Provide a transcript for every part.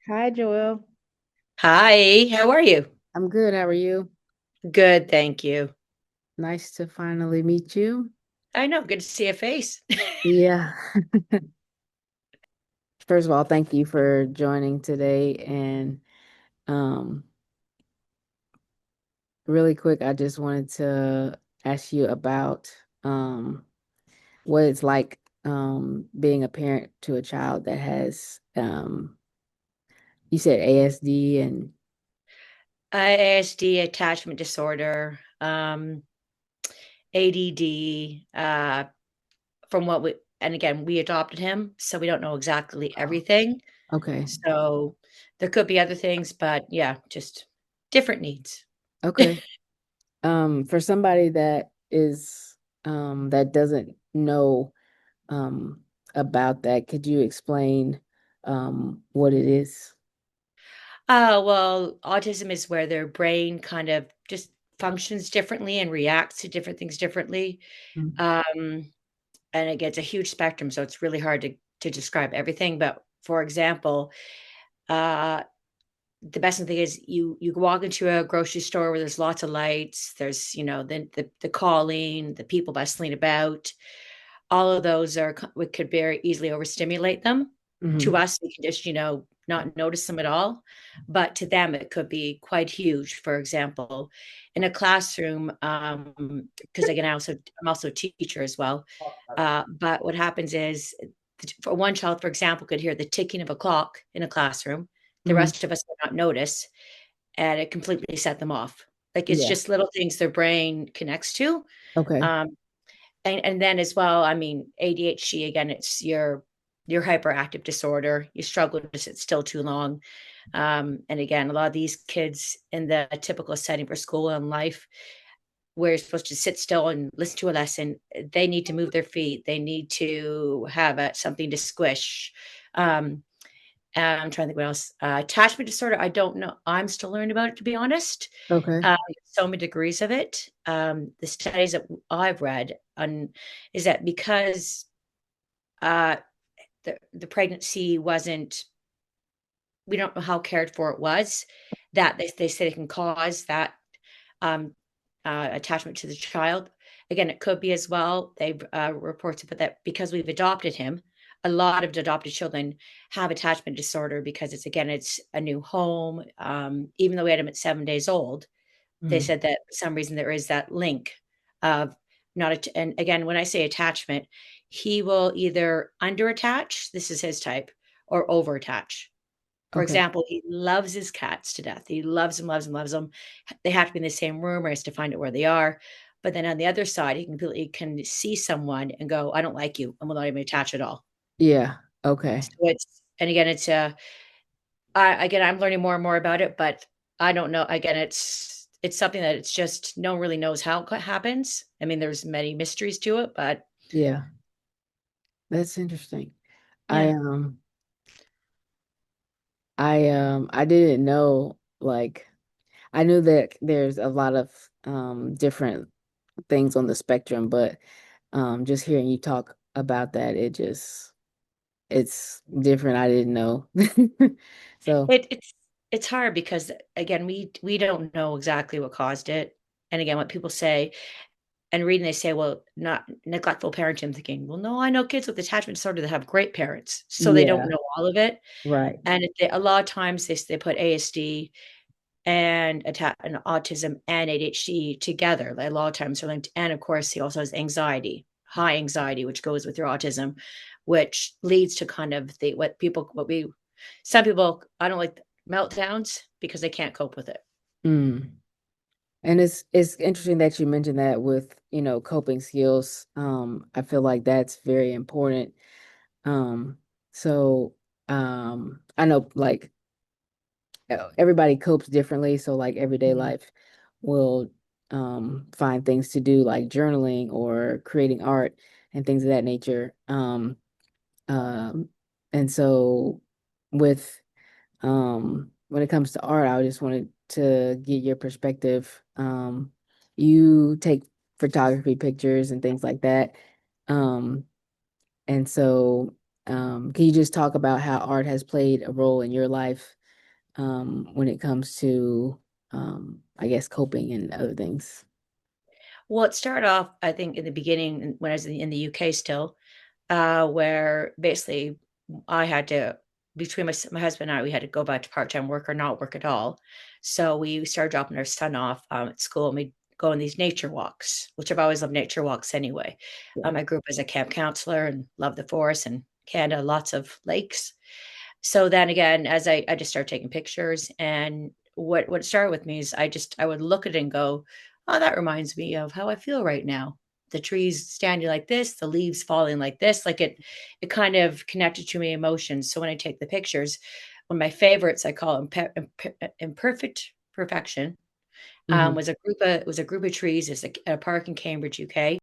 Hi, Joelle. Hi, how are you? I'm good. How are you? Good, thank you. Nice to finally meet you. I know, good to see a face. Yeah. First of all, thank you for joining today. And um, really quick, I just wanted to ask you about what it's like being a parent to a child that has you said ASD and ASD, attachment disorder, ADD, from what we, and again, we adopted him, so we don't know exactly oh, everything. okay. So there could be other things, but yeah, just different needs. Okay. For somebody that is that doesn't know um, about that. Could you explain what it is? Well, autism is where their brain kind of just functions differently and reacts to different things differently. Mm. Um, and it gets a huge spectrum, so it's really hard to describe everything. But for example, uh, the best thing is you walk into a grocery store where there's lots of lights. There's the calling, the people bustling about. All of those we could very easily overstimulate them. To Hmm. us, we can just not notice them at all, but to them it could be quite huge. For example, in a classroom, because again, I'm also a teacher as well. But what happens is, for one child, for example, could hear the ticking of a clock in a classroom. The Hmm. rest of us would not notice, and it completely set them off. Like it's Yeah. just little things their brain connects to. Okay. Um, and then as well, I mean, ADHD again, it's your hyperactive disorder. You struggle to sit still too long. And again, a lot of these kids in the typical setting for school and life, where you're supposed to sit still and listen to a lesson, they need to move their feet. They need to have something to squish. Um, I'm trying to think what else. Attachment disorder. I don't know. I'm still learning about it, to be honest. Okay. So many degrees of it. The studies that I've read on is that because uh, the pregnancy wasn't, we don't know how cared for it was, that they say it can cause that um, attachment to the child. Again, it could be as well. They've reports about that because we've adopted him. A lot of adopted children have attachment disorder because it's a new home. Even though we had him at 7 days old, they Hmm. said that for some reason there is that link of and again, when I say attachment, he will either under attach, this is his type, or over attach. For Okay. example, he loves his cats to death. He loves them, loves them, loves them. They have to be in the same room or he has to find out where they are. But then on the other side, he completely can see someone and go, I don't like you, and will not even attach at all. Yeah. Okay. So and again, again, I'm learning more and more about it, but I don't know. Again, it's something that it's just no one really knows how it happens. I mean, there's many mysteries to it, but Yeah. That's interesting. I yeah. um I didn't know like I knew that there's a lot of different things on the spectrum, but just hearing you talk about that, it's different. I didn't know. So, It's hard because again, we don't know exactly what caused it. And again, what people say and reading, they say, well, not neglectful parenting. I'm thinking, well, no, I know kids with attachment disorder that have great parents, so they don't yeah, know all of it. right. And a lot of times they put ASD and autism and ADHD together. Like a lot of times they're linked. And of course, he also has anxiety, high anxiety, which goes with your autism, which leads to kind of some people, I don't like meltdowns because they can't cope with it. Mm. And it's interesting that you mentioned that with, coping skills. I feel like that's very important. Um, so I know like everybody copes differently, so like everyday Mhm. life will find things to do like journaling or creating art and things of that nature. Um, and so with when it comes to art, I just wanted to get your perspective. You take photography pictures and things like that. Um, and so Can you just talk about how art has played a role in your life when it comes to, I guess, coping and other things? Well, it started off, I think, in the beginning when I was in the UK still, where basically I had to between my husband and I, we had to go back to part-time work or not work at all. So we started dropping our son off at school, and we'd go on these nature walks, which I've always loved nature walks anyway. Yeah. I grew up as a camp counselor and loved the forest and Canada, lots of lakes. So then again, as I just started taking pictures, and what started with me is I would look at it and go, "Oh, that reminds me of how I feel right now. The trees standing like this, the leaves falling like this." Like it kind of connected to my emotions. So when I take the pictures, one of my favorites, I call imperfect perfection, Hmm. was a group of trees. It's a park in Cambridge, UK,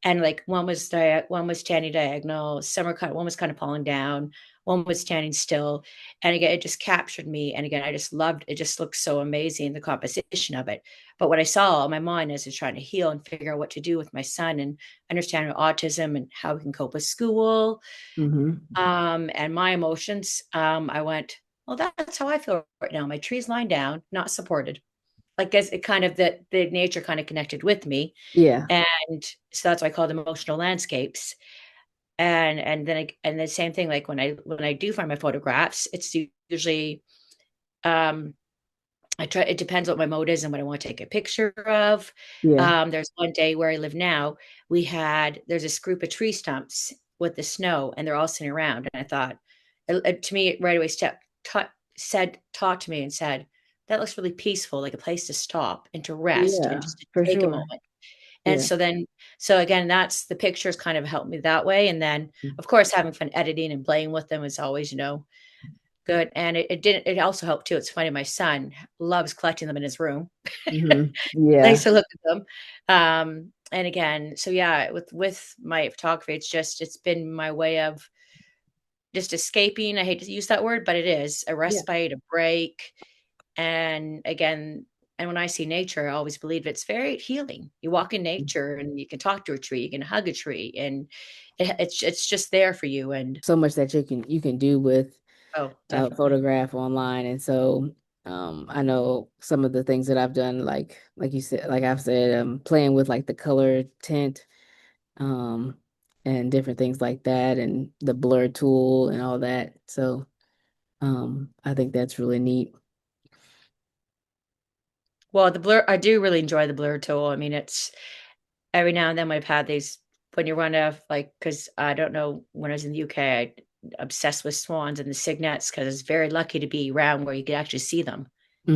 and like one was standing diagonal, one was kind of falling down, one was standing still, and again it just captured me, and again I just loved it. Just looked so amazing, the composition of it. But what I saw in my mind as I was trying to heal and figure out what to do with my son and understand autism and how we can cope with school, Hmm. and my emotions, I went, well, that's how I feel right now. My tree's lying down, not supported. Like as it kind of the nature kind of connected with me, Yeah. and so that's why I call them emotional landscapes. And the same thing, like when I do find my photographs, it's usually um I try it depends what my mode is and what I want to take a picture of. Yeah. There's one day where I live now, there's this group of tree stumps with the snow, and they're all sitting around. And I thought, to me, it right away taught to me and said, that looks really peaceful, like a place to stop and to rest and Yeah, just to for take a sure. moment. And Yeah. so then, so again, that's the pictures kind of helped me that way. And then, of course, having fun editing and playing with them is always, good. And it didn't, it also helped too. It's funny. My son loves collecting them in his room. Hmm. Likes Yeah. to look at them. And again, so yeah, with my photography, it's been my way of just escaping. I hate to use that word, but it is a Yeah. respite, a break. And again, and when I see nature, I always believe it's very healing. You walk in nature and you can talk to a tree, you can hug a tree, and it's just there for you. And So much that you can do with oh, a definitely. photograph online. And so I know some of the things that I've done, like you said, like I've said, playing with like the color tint, um, and different things like that, and the blur tool and all that. So I think that's really neat. Well, the blur, I do really enjoy the blur tool. I mean, it's every now and then I've had these when you run out of like, because I don't know, when I was in the UK, I obsessed with swans and the cygnets because I was very lucky to be around where you could actually see them.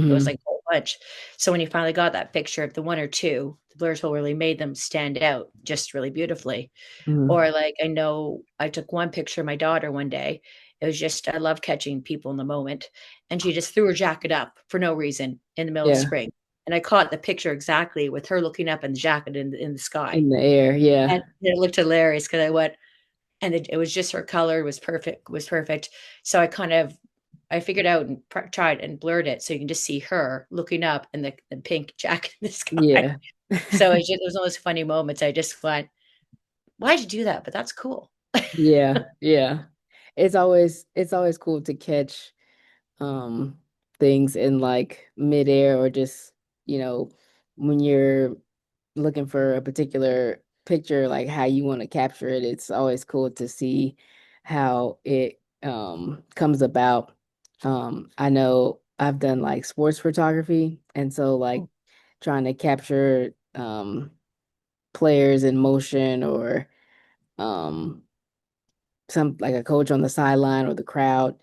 It was like Hmm. a whole bunch. So when you finally got that picture of the one or two, the blur tool really made them stand out just really beautifully. Hmm. Or like I know I took one picture of my daughter one day. It was just I love catching people in the moment. And she just threw her jacket up for no reason in the middle of Yeah, spring. And I caught the picture exactly with her looking up in the jacket in the sky. in the air. Yeah. And it looked hilarious because I went, and it was just her color was perfect, was perfect. So I figured out and tried and blurred it so you can just see her looking up in the pink jacket in the sky. Yeah. So it was one of those funny moments. I just went, why'd you do that? But that's cool. Yeah. Yeah. It's always cool to catch um things in like midair, or just, you know, when you're looking for a particular picture, like how you want to capture it. It's always cool to see how it comes about. I know I've done like sports photography, and so like trying to capture players in motion, or um some like a coach on the sideline or the crowd.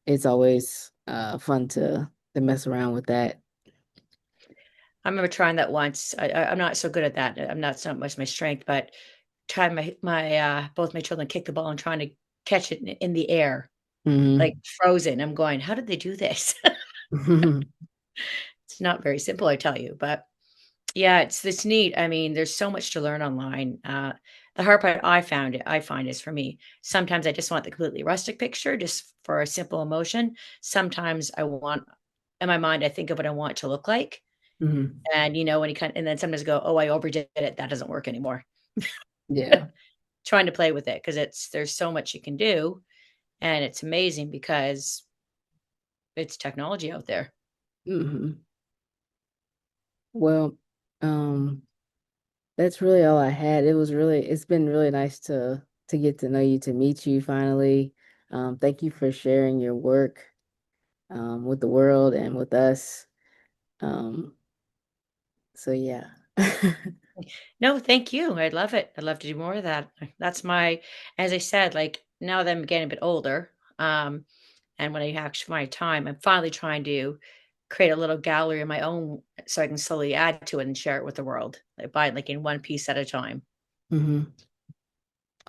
It's always fun to mess around with that. I remember trying that once. I'm not so good at that. I'm not so much my strength, but trying both my children kick the ball and trying to catch it in the air, like Hmm. frozen. I'm going, how did they do this? It's not very simple, I tell you, but yeah, it's neat. I mean, there's so much to learn online. The hard part I find is for me. Sometimes I just want the completely rustic picture, just for a simple emotion. Sometimes I want, in my mind, I think of what I want it to look like, Hmm. and when you kind, and then sometimes go, oh, I overdid it. That doesn't work anymore. Yeah. trying to play with it because there's so much you can do, and it's amazing because it's technology out there. Hmm. Well, um, that's really all I had. It's been really nice to get to know you, to meet you finally. Thank you for sharing your work with the world and with us. Um, so yeah. No, thank you. I'd love it. I'd love to do more of that. That's my, as I said, like now that I'm getting a bit older, and when I actually my time, I'm finally trying to create a little gallery of my own so I can slowly add to it and share it with the world, like buy it like in one piece at a time. Hmm.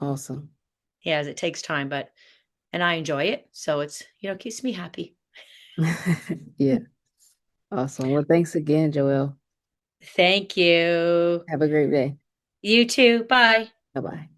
Awesome. Yeah, it takes time, but and I enjoy it. So it's, keeps me happy. Yeah, awesome. Well, thanks again, Joelle. Thank you. Have a great day. You too. Bye. Bye-bye.